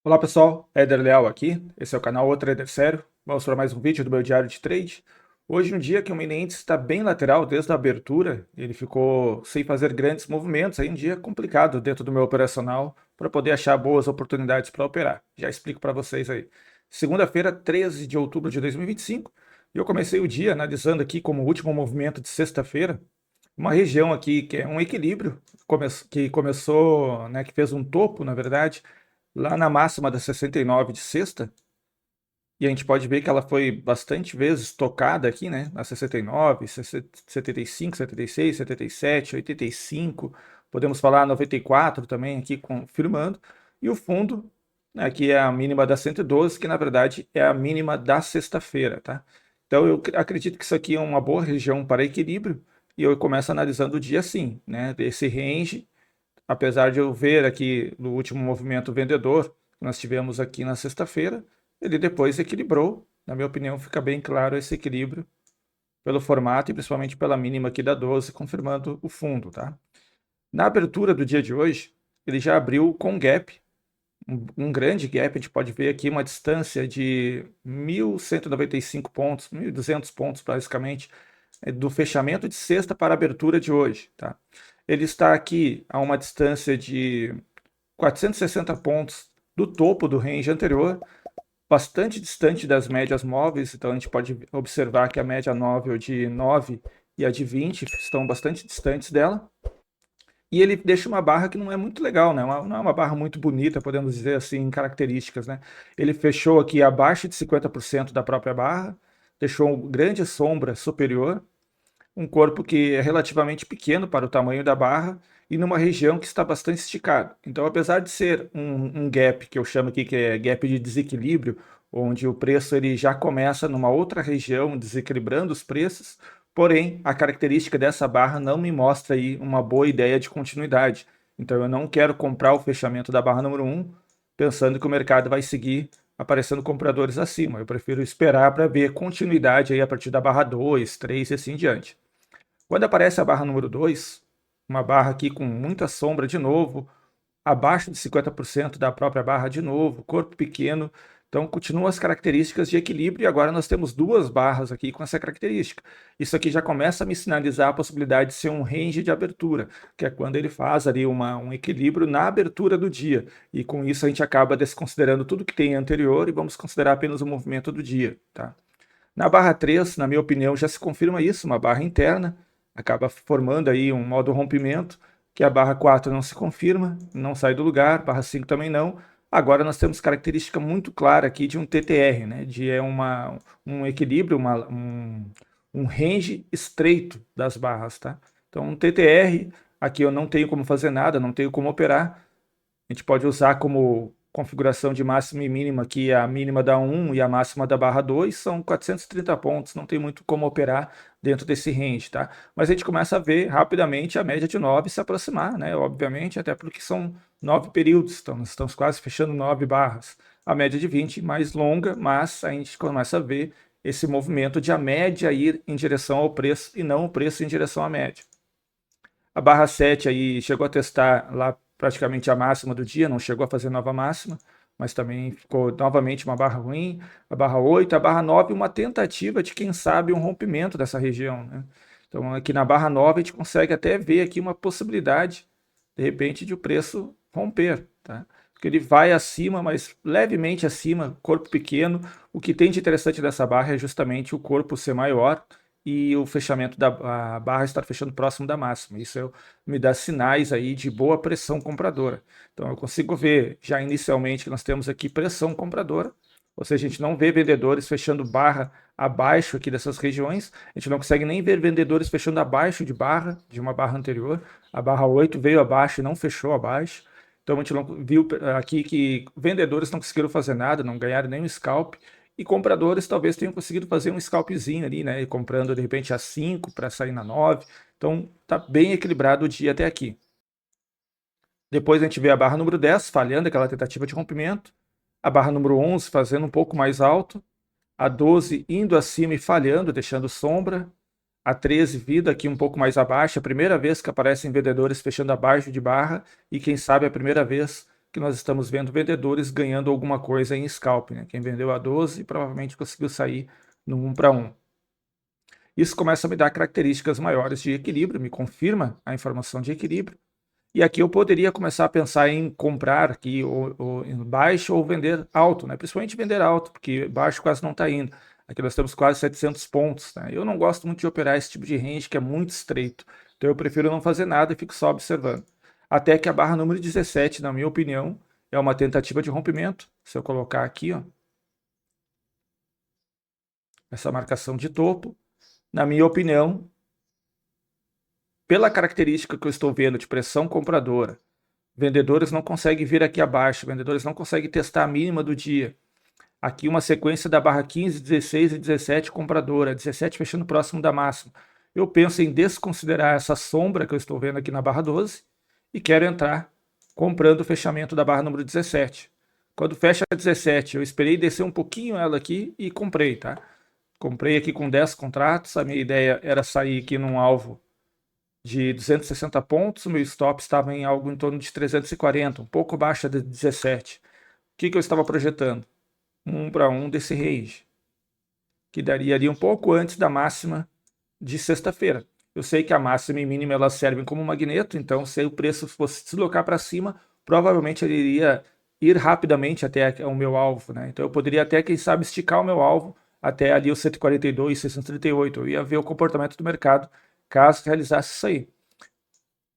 Olá pessoal, Éder Leal aqui, esse é o canal O Trader Sério. Vamos para mais um vídeo do meu diário de trade. Hoje um dia que o mini índice está bem lateral desde a abertura, ele ficou sem fazer grandes movimentos, aí um dia complicado dentro do meu operacional para poder achar boas oportunidades para operar. Já explico para vocês aí. Segunda-feira, 13 de outubro de 2025, e eu comecei o dia analisando aqui como último movimento de sexta-feira, uma região aqui que é um equilíbrio, que começou, né, que fez um topo, na verdade, lá na máxima da 69 de sexta, e a gente pode ver que ela foi bastante vezes tocada aqui, né? Na 69, 75, 76, 77, 85, podemos falar 94 também aqui confirmando, e o fundo, né, que é a mínima da 112, que na verdade é a mínima da sexta-feira, tá? Então eu acredito que isso aqui é uma boa região para equilíbrio, e eu começo analisando o dia assim, né? Esse range, apesar de eu ver aqui no último movimento vendedor que nós tivemos aqui na sexta-feira, ele depois equilibrou. Na minha opinião, fica bem claro esse equilíbrio pelo formato e principalmente pela mínima aqui da 12, confirmando o fundo, tá? Na abertura do dia de hoje, ele já abriu com gap, um grande gap. A gente pode ver aqui uma distância de 1.195 pontos, 1.200 pontos basicamente, do fechamento de sexta para a abertura de hoje, tá? Ele está aqui a uma distância de 460 pontos do topo do range anterior, bastante distante das médias móveis, então a gente pode observar que a média móvel de 9 e a de 20 estão bastante distantes dela. E ele deixa uma barra que não é muito legal, né? Não é uma barra muito bonita, podemos dizer assim, em características, né? Ele fechou aqui abaixo de 50% da própria barra, deixou uma grande sombra superior, um corpo que é relativamente pequeno para o tamanho da barra e numa região que está bastante esticada. Então, apesar de ser um gap, que eu chamo aqui que é gap de desequilíbrio, onde o preço ele já começa numa outra região, desequilibrando os preços, porém, a característica dessa barra não me mostra aí uma boa ideia de continuidade. Então, eu não quero comprar o fechamento da barra número 1 pensando que o mercado vai seguir aparecendo compradores acima. Eu prefiro esperar para ver continuidade aí a partir da barra 2, 3 e assim em diante. Quando aparece a barra número 2, uma barra aqui com muita sombra de novo, abaixo de 50% da própria barra de novo, corpo pequeno, então continuam as características de equilíbrio e agora nós temos duas barras aqui com essa característica. Isso aqui já começa a me sinalizar a possibilidade de ser um range de abertura, que é quando ele faz ali um equilíbrio na abertura do dia, e com isso a gente acaba desconsiderando tudo que tem anterior e vamos considerar apenas o movimento do dia, tá? Na barra 3, na minha opinião, já se confirma isso, uma barra interna, acaba formando aí um modo rompimento, que a barra 4 não se confirma, não sai do lugar, barra 5 também não. Agora nós temos característica muito clara aqui de um TTR, né? Um equilíbrio, um range estreito das barras, tá? Então um TTR, aqui eu não tenho como fazer nada, não tenho como operar. A gente pode usar como configuração de máxima e mínima que a mínima da 1 e a máxima da barra 2 são 430 pontos, não tem muito como operar dentro desse range, tá? Mas a gente começa a ver rapidamente a média de 9 se aproximar, né? Obviamente, até porque são 9 períodos, então nós estamos quase fechando 9 barras. A média de 20 mais longa, mas a gente começa a ver esse movimento de a média ir em direção ao preço e não o preço em direção à média. A barra 7 aí chegou a testar lá praticamente a máxima do dia, não chegou a fazer nova máxima, mas também ficou novamente uma barra ruim. A barra 8, a barra 9, uma tentativa de, quem sabe, um rompimento dessa região, né? Então aqui na barra 9 a gente consegue até ver aqui uma possibilidade, de repente, de o preço romper, tá? Porque ele vai acima, mas levemente acima, corpo pequeno. O que tem de interessante dessa barra é justamente o corpo ser maior e o fechamento da a barra estar fechando próximo da máxima. Isso me dá sinais aí de boa pressão compradora. Então eu consigo ver já inicialmente que nós temos aqui pressão compradora, ou seja, a gente não vê vendedores fechando barra abaixo aqui dessas regiões, a gente não consegue nem ver vendedores fechando abaixo de barra, de uma barra anterior. A barra 8 veio abaixo e não fechou abaixo. Então a gente não viu aqui que vendedores não conseguiram fazer nada, não ganharam nenhum scalp, e compradores talvez tenham conseguido fazer um scalpzinho ali, né? E comprando de repente a 5 para sair na 9. Então tá bem equilibrado o dia até aqui. Depois a gente vê a barra número 10 falhando aquela tentativa de rompimento. A barra número 11 fazendo um pouco mais alto. A 12 indo acima e falhando, deixando sombra. A 13 vindo aqui um pouco mais abaixo. A primeira vez que aparecem vendedores fechando abaixo de barra. E quem sabe a primeira vez que nós estamos vendo vendedores ganhando alguma coisa em scalp, né? Quem vendeu a 12 provavelmente conseguiu sair no 1 para 1. Isso começa a me dar características maiores de equilíbrio, me confirma a informação de equilíbrio. E aqui eu poderia começar a pensar em comprar aqui ou em baixo ou vender alto, né? Principalmente vender alto, porque baixo quase não está indo. Aqui nós temos quase 700 pontos, né? Eu não gosto muito de operar esse tipo de range que é muito estreito. Então eu prefiro não fazer nada e fico só observando. Até que a barra número 17, na minha opinião, é uma tentativa de rompimento. Se eu colocar aqui, ó, essa marcação de topo, na minha opinião, pela característica que eu estou vendo de pressão compradora, vendedores não conseguem vir aqui abaixo, vendedores não conseguem testar a mínima do dia. Aqui uma sequência da barra 15, 16 e 17 compradora, 17 fechando próximo da máxima. Eu penso em desconsiderar essa sombra que eu estou vendo aqui na barra 12 e quero entrar comprando o fechamento da barra número 17. Quando fecha a 17, eu esperei descer um pouquinho ela aqui e comprei, tá? Comprei aqui com 10 contratos, a minha ideia era sair aqui num alvo de 260 pontos, o meu stop estava em algo em torno de 340, um pouco abaixo de 17. O que eu estava projetando? 1 para 1 desse range, que daria ali um pouco antes da máxima de sexta-feira. Eu sei que a máxima e mínima elas servem como magneto, então se o preço fosse deslocar para cima, provavelmente ele iria ir rapidamente até o meu alvo, né? Então eu poderia até, quem sabe, esticar o meu alvo até ali o 142, 638. Eu ia ver o comportamento do mercado caso realizasse isso aí.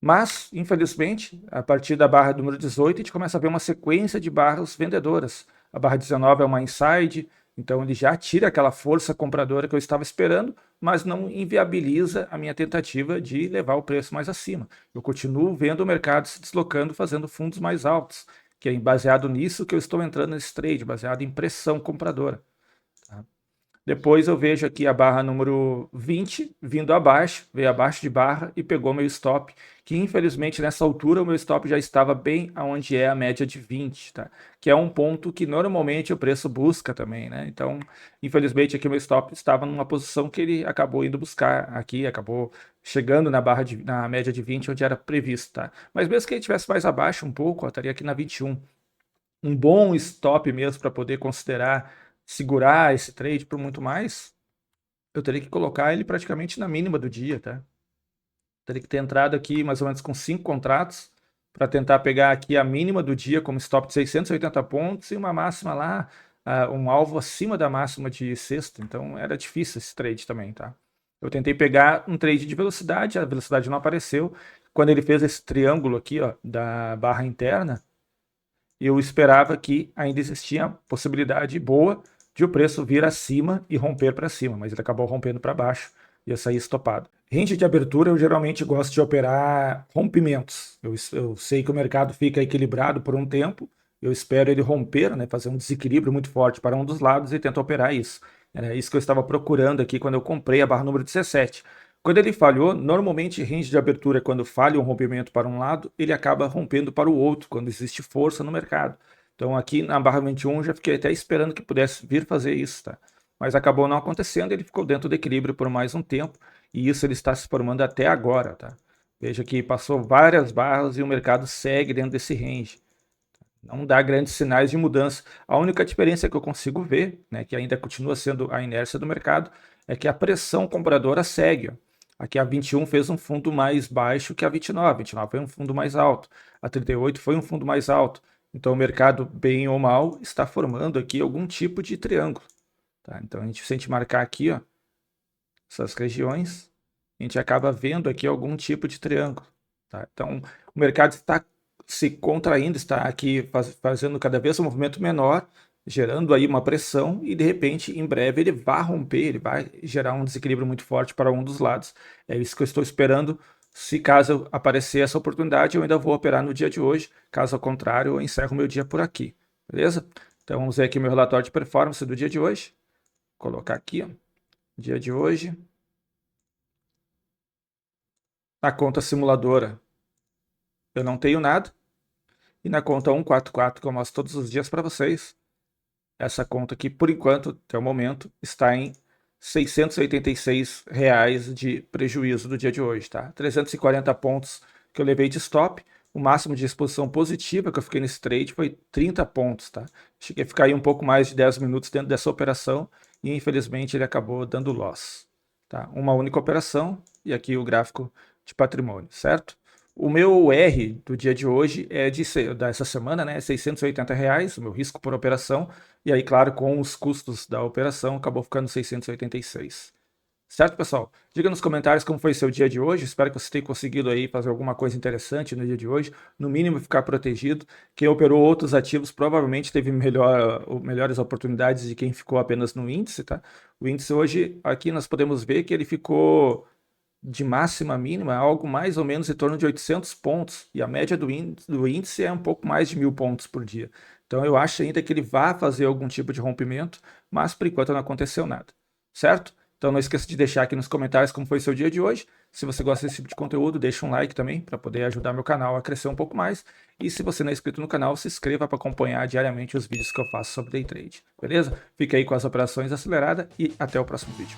Mas, infelizmente, a partir da barra número 18, a gente começa a ver uma sequência de barras vendedoras. A barra 19 é uma inside, então ele já tira aquela força compradora que eu estava esperando, mas não inviabiliza a minha tentativa de levar o preço mais acima. Eu continuo vendo o mercado se deslocando, fazendo fundos mais altos, que é baseado nisso que eu estou entrando nesse trade, baseado em pressão compradora. Tá? Depois eu vejo aqui a barra número 20 vindo abaixo, veio abaixo de barra e pegou meu stop, que infelizmente nessa altura o meu stop já estava bem aonde é a média de 20, tá? Que é um ponto que normalmente o preço busca também, né? Então, infelizmente aqui o meu stop estava numa posição que ele acabou indo buscar aqui, acabou chegando na média de 20 onde era previsto, tá? Mas mesmo que ele estivesse mais abaixo um pouco, ó, estaria aqui na 21. Um bom stop mesmo para poder considerar segurar esse trade por muito mais, eu teria que colocar ele praticamente na mínima do dia, tá? Teria que ter entrado aqui mais ou menos com 5 contratos para tentar pegar aqui a mínima do dia como stop de 680 pontos e uma máxima lá, um alvo acima da máxima de sexta. Então era difícil esse trade também, tá? Eu tentei pegar um trade de velocidade, a velocidade não apareceu. Quando ele fez esse triângulo aqui, ó, da barra interna, eu esperava que ainda existia possibilidade boa de o preço vir acima e romper para cima, mas ele acabou rompendo para baixo e eu saí estopado. Range de abertura, eu geralmente gosto de operar rompimentos. Eu sei que o mercado fica equilibrado por um tempo, eu espero ele romper, né, fazer um desequilíbrio muito forte para um dos lados e tento operar isso. Era isso que eu estava procurando aqui quando eu comprei a barra número 17. Quando ele falhou, normalmente range de abertura, quando falha um rompimento para um lado, ele acaba rompendo para o outro, quando existe força no mercado. Então aqui na barra 21 já fiquei até esperando que pudesse vir fazer isso, tá? Mas acabou não acontecendo, ele ficou dentro do equilíbrio por mais um tempo, e isso ele está se formando até agora, tá? Veja que passou várias barras e o mercado segue dentro desse range. Não dá grandes sinais de mudança. A única diferença que eu consigo ver, né, que ainda continua sendo a inércia do mercado, é que a pressão compradora segue. Ó. Aqui a 21 fez um fundo mais baixo que a 29. A 29 foi um fundo mais alto. A 38 foi um fundo mais alto. Então o mercado, bem ou mal, está formando aqui algum tipo de triângulo. Tá? Então se a gente marcar aqui, ó, essas regiões, a gente acaba vendo aqui algum tipo de triângulo. Tá? Então o mercado está se contraindo, está aqui fazendo cada vez um movimento menor, gerando aí uma pressão e de repente em breve ele vai romper, ele vai gerar um desequilíbrio muito forte para um dos lados. É isso que eu estou esperando. Se caso aparecer essa oportunidade, eu ainda vou operar no dia de hoje. Caso contrário, eu encerro meu dia por aqui. Beleza? Então vamos ver aqui meu relatório de performance do dia de hoje. Vou colocar aqui, ó, dia de hoje. Na conta simuladora eu não tenho nada. E na conta 144, que eu mostro todos os dias para vocês, essa conta aqui, por enquanto, até o momento, está em R$ 686 de prejuízo do dia de hoje, tá? 340 pontos que eu levei de stop, O máximo de exposição positiva que eu fiquei nesse trade foi 30 pontos, tá? Cheguei a ficar aí um pouco mais de 10 minutos dentro dessa operação e infelizmente ele acabou dando loss, tá? Uma única operação e aqui o gráfico de patrimônio, certo? O meu R do dia de hoje é dessa semana, né? R$ 680, o meu risco por operação. E aí, claro, com os custos da operação, acabou ficando 686. Certo, pessoal? Diga nos comentários como foi seu dia de hoje. Espero que você tenha conseguido aí fazer alguma coisa interessante no dia de hoje. No mínimo, ficar protegido. Quem operou outros ativos provavelmente teve melhores oportunidades de quem ficou apenas no índice, tá? O índice hoje, aqui nós podemos ver que ele ficou de máxima a mínima, algo mais ou menos em torno de 800 pontos, e a média do índice é um pouco mais de 1.000 pontos por dia. Então eu acho ainda que ele vai fazer algum tipo de rompimento, mas por enquanto não aconteceu nada, certo? Então não esqueça de deixar aqui nos comentários como foi seu dia de hoje. Se você gosta desse tipo de conteúdo, deixa um like também para poder ajudar meu canal a crescer um pouco mais. E se você não é inscrito no canal, se inscreva para acompanhar diariamente os vídeos que eu faço sobre day trade, beleza? Fique aí com as operações aceleradas e até o próximo vídeo.